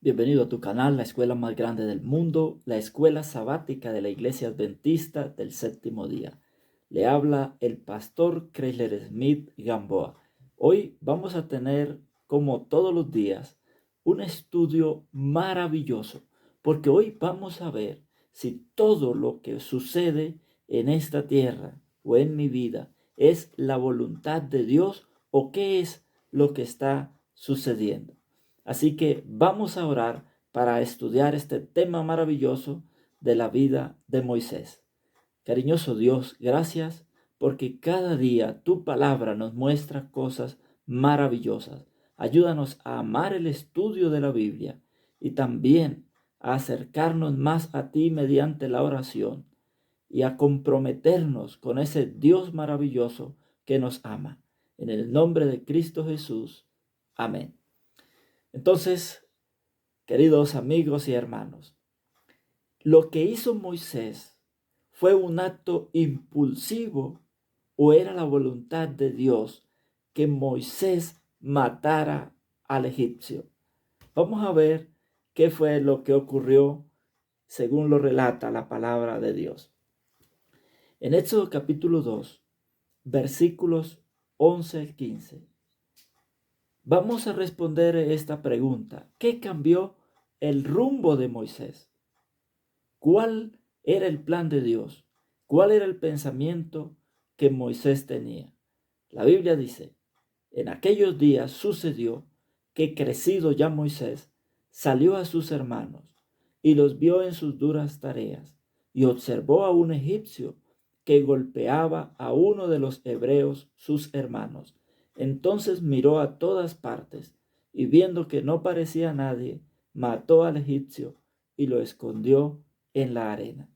Bienvenido a tu canal, la escuela más grande del mundo, la escuela sabática de la Iglesia Adventista del Séptimo Día. Le habla el pastor Chrysler Smith Gamboa. Hoy vamos a tener, como todos los días, un estudio maravilloso, porque hoy vamos a ver si todo lo que sucede en esta tierra o en mi vida es la voluntad de Dios o qué es lo que está sucediendo. Así que vamos a orar para estudiar este tema maravilloso de la vida de Moisés. Cariñoso Dios, gracias porque cada día tu palabra nos muestra cosas maravillosas. Ayúdanos a amar el estudio de la Biblia y también a acercarnos más a ti mediante la oración y a comprometernos con ese Dios maravilloso que nos ama. En el nombre de Cristo Jesús. Amén. Entonces, queridos amigos y hermanos, lo que hizo Moisés fue un acto impulsivo o era la voluntad de Dios que Moisés matara al egipcio. Vamos a ver qué fue lo que ocurrió según lo relata la palabra de Dios. En Éxodo capítulo 2, versículos 11 al 15. Vamos a responder esta pregunta. ¿Qué cambió el rumbo de Moisés? ¿Cuál era el plan de Dios? ¿Cuál era el pensamiento que Moisés tenía? La Biblia dice, en aquellos días sucedió que crecido ya Moisés salió a sus hermanos y los vio en sus duras tareas y observó a un egipcio que golpeaba a uno de los hebreos sus hermanos. Entonces miró a todas partes y viendo que no parecía nadie, mató al egipcio y lo escondió en la arena.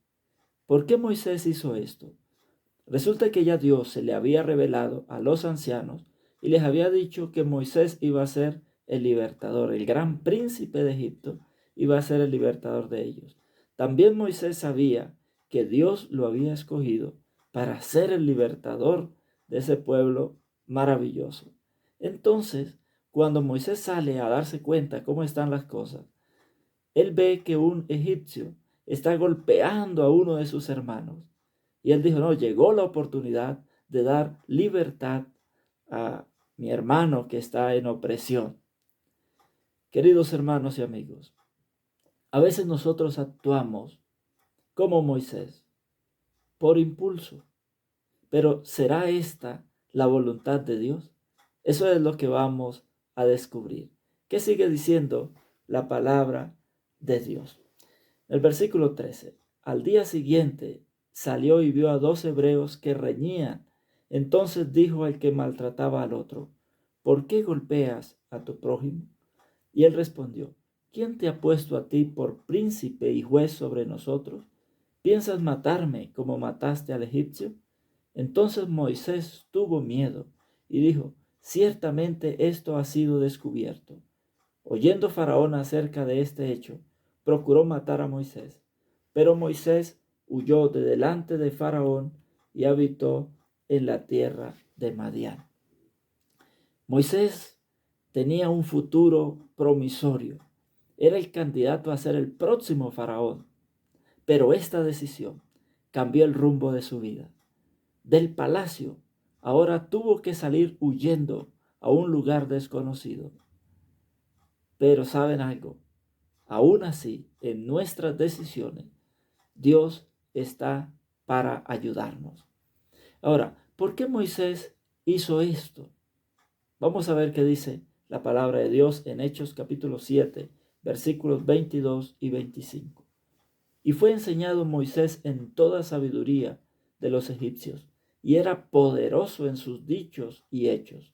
¿Por qué Moisés hizo esto? Resulta que ya Dios se le había revelado a los ancianos y les había dicho que Moisés iba a ser el libertador, el gran príncipe de Egipto iba a ser el libertador de ellos. También Moisés sabía que Dios lo había escogido para ser el libertador de ese pueblo maravilloso. Entonces, cuando Moisés sale a darse cuenta cómo están las cosas, él ve que un egipcio está golpeando a uno de sus hermanos. Y él dijo, no, llegó la oportunidad de dar libertad a mi hermano que está en opresión. Queridos hermanos y amigos, a veces nosotros actuamos como Moisés, por impulso. Pero ¿será esta la voluntad de Dios? Eso es lo que vamos a descubrir. ¿Qué sigue diciendo la palabra de Dios? El versículo 13. Al día siguiente salió y vio a dos hebreos que reñían. Entonces dijo al que maltrataba al otro, ¿por qué golpeas a tu prójimo? Y él respondió, ¿quién te ha puesto a ti por príncipe y juez sobre nosotros? ¿Piensas matarme como mataste al egipcio? Entonces Moisés tuvo miedo y dijo, ciertamente esto ha sido descubierto. Oyendo Faraón acerca de este hecho, procuró matar a Moisés. Pero Moisés huyó de delante de Faraón y habitó en la tierra de Madián. Moisés tenía un futuro promisorio. Era el candidato a ser el próximo Faraón. Pero esta decisión cambió el rumbo de su vida. Del palacio, ahora tuvo que salir huyendo a un lugar desconocido. Pero ¿saben algo? Aún así, en nuestras decisiones, Dios está para ayudarnos. Ahora, ¿por qué Moisés hizo esto? Vamos a ver qué dice la palabra de Dios en Hechos capítulo 7, versículos 22 y 25. Y fue enseñado Moisés en toda sabiduría de los egipcios, y era poderoso en sus dichos y hechos.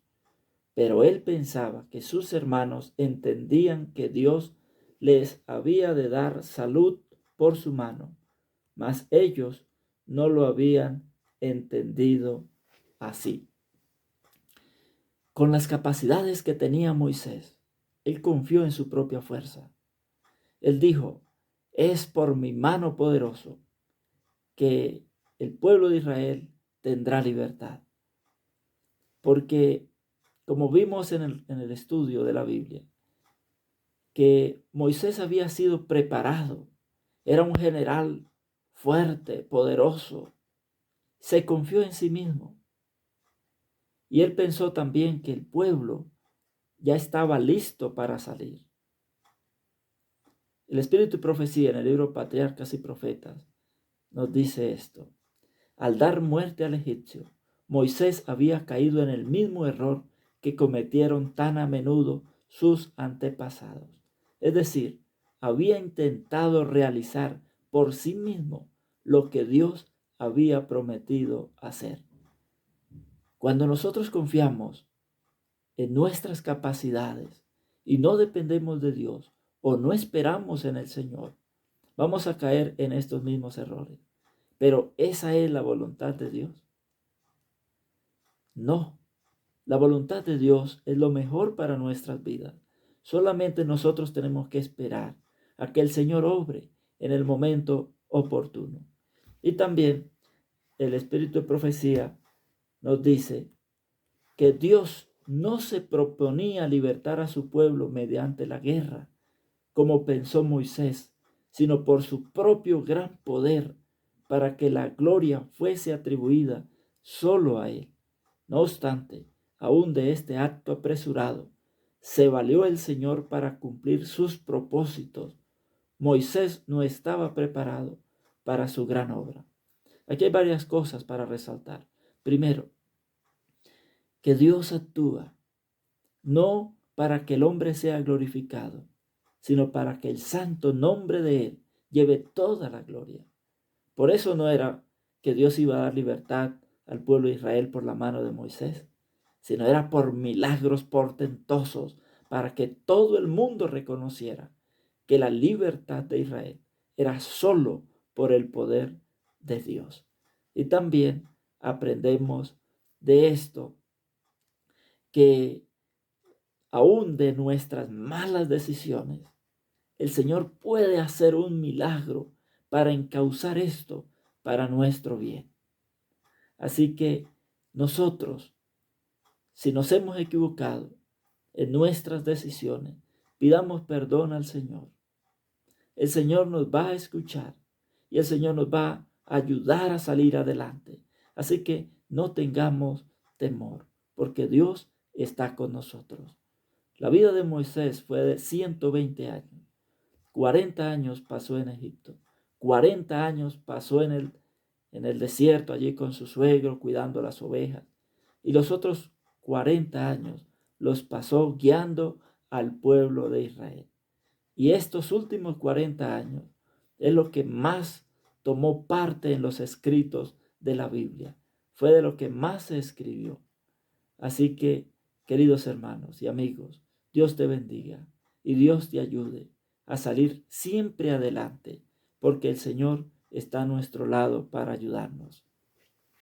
Pero él pensaba que sus hermanos entendían que Dios les había de dar salud por su mano, mas ellos no lo habían entendido así. Con las capacidades que tenía Moisés, él confió en su propia fuerza. Él dijo, es por mi mano poderoso que el pueblo de Israel tendrá libertad. Porque, como vimos en el estudio de la Biblia, que Moisés había sido preparado. Era un general fuerte, poderoso. Se confió en sí mismo. Y él pensó también que el pueblo ya estaba listo para salir. El Espíritu y Profecía en el libro Patriarcas y Profetas nos dice esto. Al dar muerte al egipcio, Moisés había caído en el mismo error que cometieron tan a menudo sus antepasados. Es decir, había intentado realizar por sí mismo lo que Dios había prometido hacer. Cuando nosotros confiamos en nuestras capacidades y no dependemos de Dios o no esperamos en el Señor, vamos a caer en estos mismos errores. Pero ¿esa es la voluntad de Dios? No. La voluntad de Dios es lo mejor para nuestras vidas. Solamente nosotros tenemos que esperar a que el Señor obre en el momento oportuno. Y también el Espíritu de Profecía nos dice que Dios no se proponía libertar a su pueblo mediante la guerra, como pensó Moisés, sino por su propio gran poder, para que la gloria fuese atribuida solo a Él. No obstante, aún de este acto apresurado, se valió el Señor para cumplir sus propósitos. Moisés no estaba preparado para su gran obra. Aquí hay varias cosas para resaltar. Primero, que Dios actúa no para que el hombre sea glorificado, sino para que el santo nombre de Él lleve toda la gloria. Por eso no era que Dios iba a dar libertad al pueblo de Israel por la mano de Moisés, sino era por milagros portentosos para que todo el mundo reconociera que la libertad de Israel era solo por el poder de Dios. Y también aprendemos de esto que aún de nuestras malas decisiones, el Señor puede hacer un milagro para encauzar esto para nuestro bien. Así que nosotros, si nos hemos equivocado en nuestras decisiones, pidamos perdón al Señor. El Señor nos va a escuchar y el Señor nos va a ayudar a salir adelante. Así que no tengamos temor, porque Dios está con nosotros. La vida de Moisés fue de 120 años. 40 años pasó en Egipto. 40 años pasó en el desierto, allí con su suegro, cuidando las ovejas. Y los otros 40 años los pasó guiando al pueblo de Israel. Y estos últimos 40 años es lo que más tomó parte en los escritos de la Biblia. Fue de lo que más se escribió. Así que, queridos hermanos y amigos, Dios te bendiga y Dios te ayude a salir siempre adelante, porque el Señor está a nuestro lado para ayudarnos.